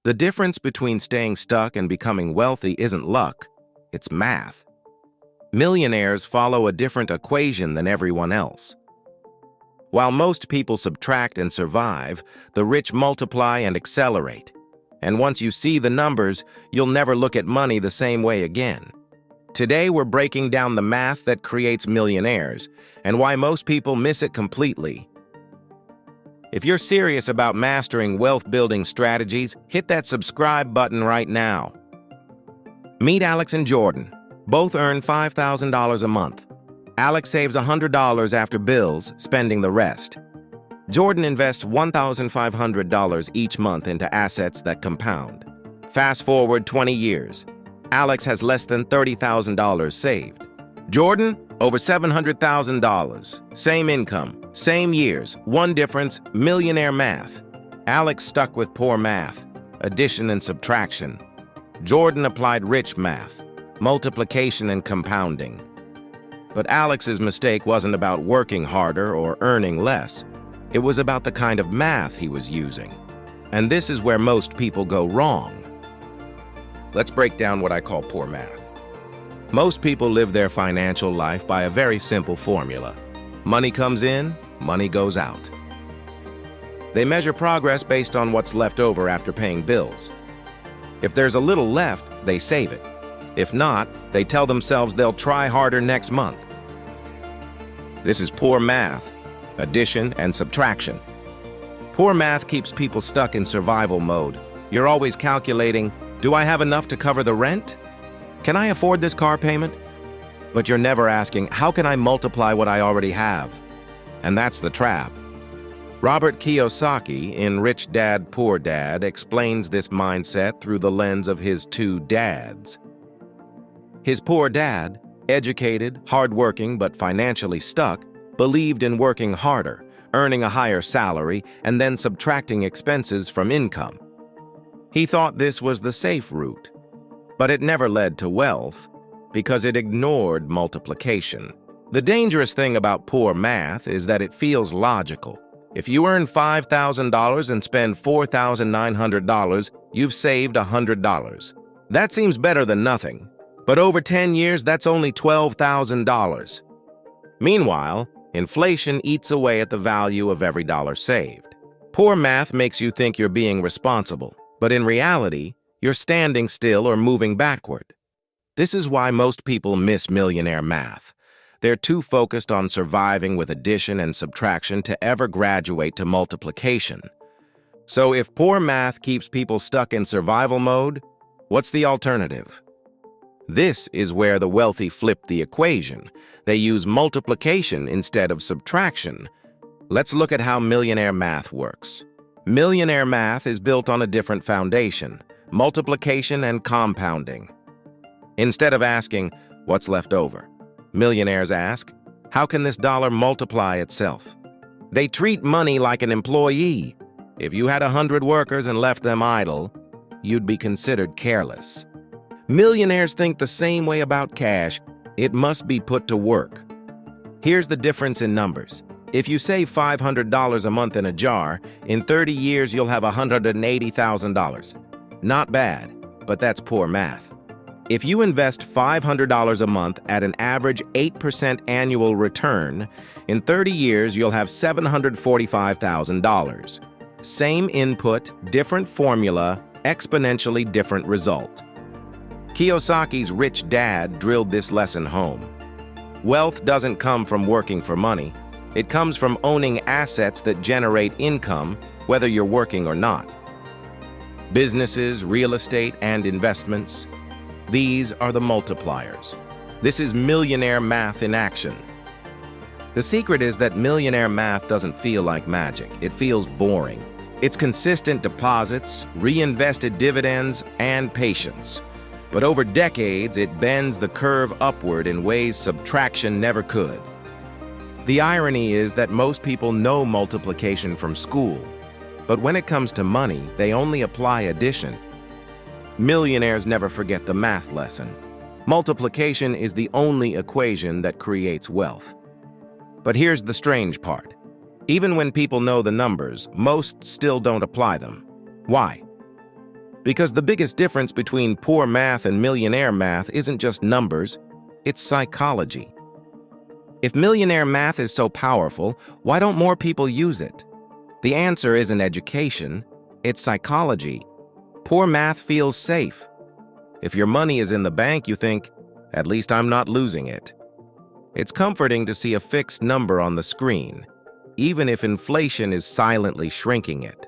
The difference between staying stuck and becoming wealthy isn't luck, it's math. Millionaires follow a different equation than everyone else. While most people subtract and survive, the rich multiply and accelerate. And once you see the numbers, you'll never look at money the same way again. Today, we're breaking down the math that creates millionaires and why most people miss it completely. If you're serious about mastering wealth-building strategies, hit that subscribe button right now. Meet Alex and Jordan. Both earn $5,000 a month. Alex saves $100 after bills, spending the rest. Jordan invests $1,500 each month into assets that compound. Fast forward 20 years. Alex has less than $30,000 saved. Jordan, over $700,000. Same income, same years, one difference, millionaire math. Alex stuck with poor math, addition and subtraction. Jordan applied rich math, multiplication and compounding. But Alex's mistake wasn't about working harder or earning less. It was about the kind of math he was using. And this is where most people go wrong. Let's break down what I call poor math. Most people live their financial life by a very simple formula. Money comes in, money goes out. They measure progress based on what's left over after paying bills. If there's a little left, they save it. If not, they tell themselves they'll try harder next month. This is poor math, addition and subtraction. Poor math keeps people stuck in survival mode. You're always calculating, do I have enough to cover the rent? Can I afford this car payment? But you're never asking, how can I multiply what I already have? And that's the trap. Robert Kiyosaki in Rich Dad, Poor Dad explains this mindset through the lens of his two dads. His poor dad, educated, hardworking, but financially stuck, believed in working harder, earning a higher salary, and then subtracting expenses from income. He thought this was the safe route, but it never led to wealth because it ignored multiplication. The dangerous thing about poor math is that it feels logical. If you earn $5,000 and spend $4,900, you've saved $100. That seems better than nothing. But over 10 years, that's only $12,000. Meanwhile, inflation eats away at the value of every dollar saved. Poor math makes you think you're being responsible, but in reality, you're standing still or moving backward. This is why most people miss millionaire math. They're too focused on surviving with addition and subtraction to ever graduate to multiplication. So if poor math keeps people stuck in survival mode, what's the alternative? This is where the wealthy flip the equation. They use multiplication instead of subtraction. Let's look at how millionaire math works. Millionaire math is built on a different foundation: multiplication and compounding. Instead of asking, what's left over? Millionaires ask, how can this dollar multiply itself? They treat money like an employee. If you had 100 workers and left them idle, you'd be considered careless. Millionaires think the same way about cash. It must be put to work. Here's the difference in numbers. If you save $500 a month in a jar, in 30 years you'll have $180,000. Not bad, but that's poor math. If you invest $500 a month at an average 8% annual return, in 30 years you'll have $745,000. Same input, different formula, exponentially different result. Kiyosaki's Rich Dad drilled this lesson home. Wealth doesn't come from working for money. It comes from owning assets that generate income, whether you're working or not. Businesses, real estate, and investments. These are the multipliers. This is millionaire math in action. The secret is that millionaire math doesn't feel like magic. It feels boring. It's consistent deposits, reinvested dividends, and patience. But over decades, it bends the curve upward in ways subtraction never could. The irony is that most people know multiplication from school, but when it comes to money, they only apply addition. Millionaires never forget the math lesson. Multiplication is the only equation that creates wealth. But here's the strange part. Even when people know the numbers, most still don't apply them. Why? Because the biggest difference between poor math and millionaire math isn't just numbers, it's psychology. If millionaire math is so powerful, why don't more people use it? The answer isn't education, it's psychology. Poor math feels safe. If your money is in the bank, you think, at least I'm not losing it. It's comforting to see a fixed number on the screen, even if inflation is silently shrinking it.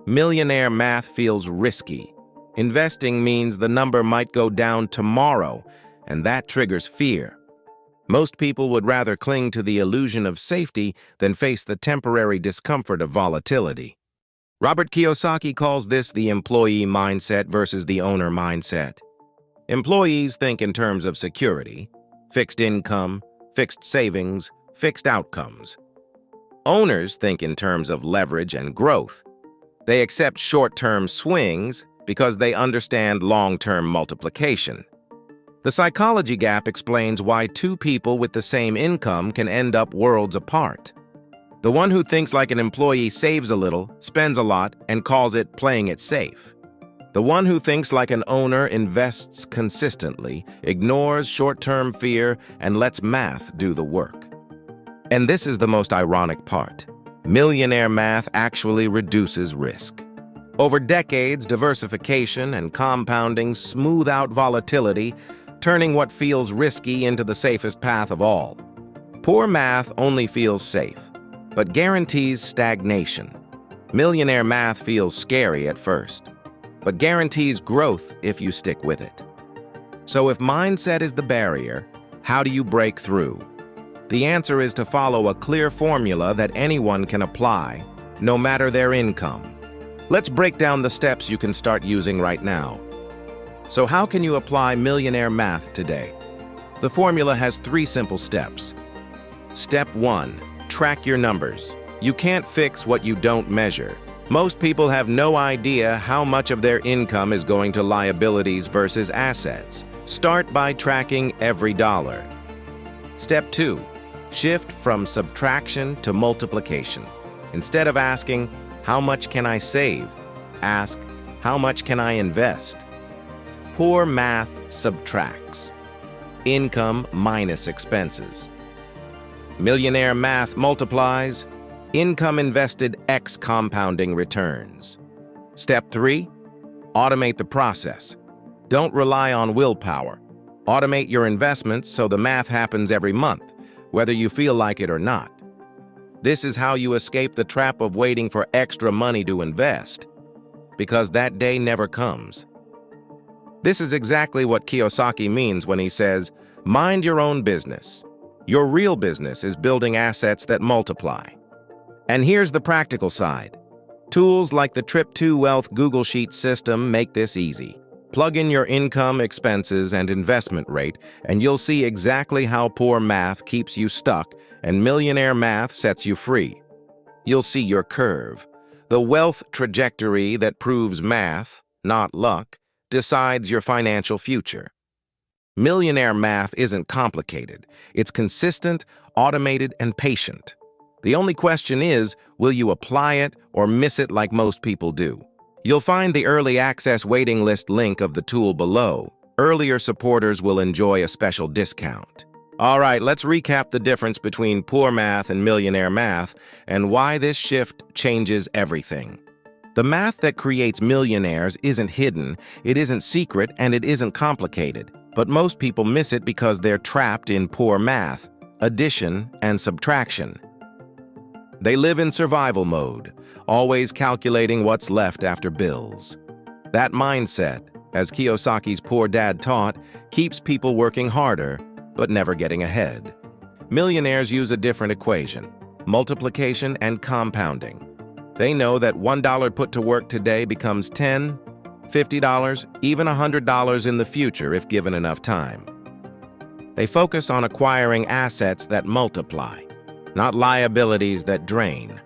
Millionaire math feels risky. Investing means the number might go down tomorrow, and that triggers fear. Most people would rather cling to the illusion of safety than face the temporary discomfort of volatility. Robert Kiyosaki calls this the employee mindset versus the owner mindset. Employees think in terms of security, fixed income, fixed savings, fixed outcomes. Owners think in terms of leverage and growth. They accept short-term swings because they understand long-term multiplication. The psychology gap explains why two people with the same income can end up worlds apart. The one who thinks like an employee saves a little, spends a lot, and calls it playing it safe. The one who thinks like an owner invests consistently, ignores short-term fear, and lets math do the work. And this is the most ironic part. Millionaire math actually reduces risk. Over decades, diversification and compounding smooth out volatility, turning what feels risky into the safest path of all. Poor math only feels safe, but guarantees stagnation. Millionaire math feels scary at first, but guarantees growth if you stick with it. So if mindset is the barrier, how do you break through? The answer is to follow a clear formula that anyone can apply, no matter their income. Let's break down the steps you can start using right now. So how can you apply millionaire math today? The formula has 3 simple steps. Step 1. Track your numbers. You can't fix what you don't measure. Most people have no idea how much of their income is going to liabilities versus assets. Start by tracking every dollar. Step 2. Shift from subtraction to multiplication. Instead of asking, how much can I save? Ask, how much can I invest? Poor math subtracts. Income minus expenses. Millionaire math multiplies. Income invested X compounding returns. Step 3. Automate the process. Don't rely on willpower. Automate your investments so the math happens every month, whether you feel like it or not. This is how you escape the trap of waiting for extra money to invest, because that day never comes. This is exactly what Kiyosaki means when he says, mind your own business. Your real business is building assets that multiply. And here's the practical side. Tools like the Trip2Wealth Google Sheets system make this easy. Plug in your income, expenses, and investment rate, and you'll see exactly how poor math keeps you stuck and millionaire math sets you free. You'll see your curve, the wealth trajectory that proves math, not luck, decides your financial future. Millionaire math isn't complicated. It's consistent, automated, and patient. The only question is, will you apply it or miss it like most people do? You'll find the early access waiting list link of the tool below. Earlier supporters will enjoy a special discount. All right, let's recap the difference between poor math and millionaire math and why this shift changes everything. The math that creates millionaires isn't hidden, it isn't secret, and it isn't complicated. But most people miss it because they're trapped in poor math, addition, and subtraction. They live in survival mode, always calculating what's left after bills. That mindset, as Kiyosaki's poor dad taught, keeps people working harder, but never getting ahead. Millionaires use a different equation: multiplication and compounding. They know that $1 put to work today becomes $10, $50, even $100 in the future if given enough time. They focus on acquiring assets that multiply, not liabilities that drain.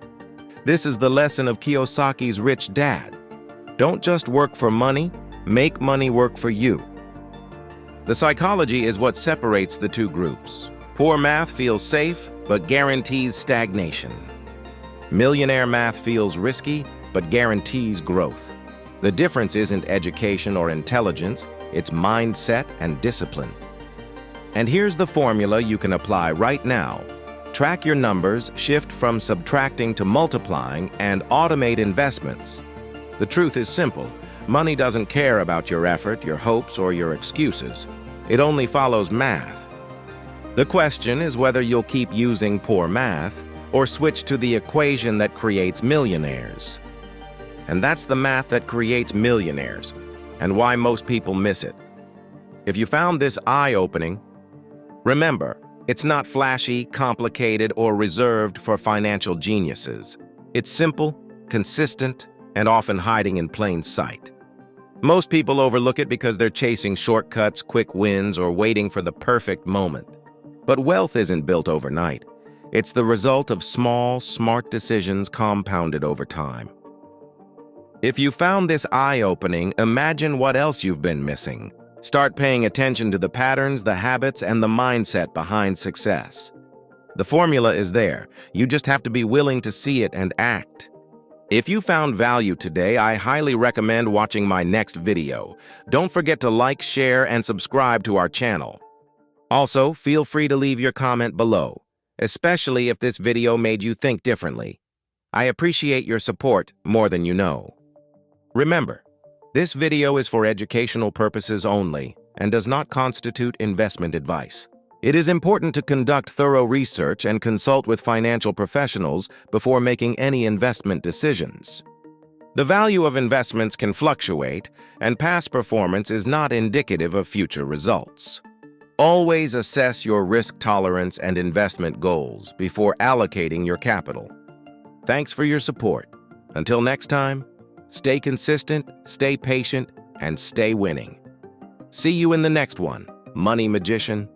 This is the lesson of Kiyosaki's rich dad. Don't just work for money, make money work for you. The psychology is what separates the two groups. Poor math feels safe, but guarantees stagnation. Millionaire math feels risky, but guarantees growth. The difference isn't education or intelligence, it's mindset and discipline. And here's the formula you can apply right now. Track your numbers, shift from subtracting to multiplying, and automate investments. The truth is simple. Money doesn't care about your effort, your hopes, or your excuses. It only follows math. The question is whether you'll keep using poor math or switch to the equation that creates millionaires. And that's the math that creates millionaires, and why most people miss it. If you found this eye-opening, remember, it's not flashy, complicated, or reserved for financial geniuses. It's simple, consistent, and often hiding in plain sight. Most people overlook it because they're chasing shortcuts, quick wins, or waiting for the perfect moment. But wealth isn't built overnight. It's the result of small, smart decisions compounded over time. If you found this eye-opening, imagine what else you've been missing. Start paying attention to the patterns, the habits, and the mindset behind success. The formula is there. You just have to be willing to see it and act. If you found value today, I highly recommend watching my next video. Don't forget to like, share, and subscribe to our channel. Also, feel free to leave your comment below, especially if this video made you think differently. I appreciate your support more than you know. Remember, this video is for educational purposes only and does not constitute investment advice. It is important to conduct thorough research and consult with financial professionals before making any investment decisions. The value of investments can fluctuate, and past performance is not indicative of future results. Always assess your risk tolerance and investment goals before allocating your capital. Thanks for your support. Until next time, stay consistent, stay patient, and stay winning. See you in the next one, Money Magician.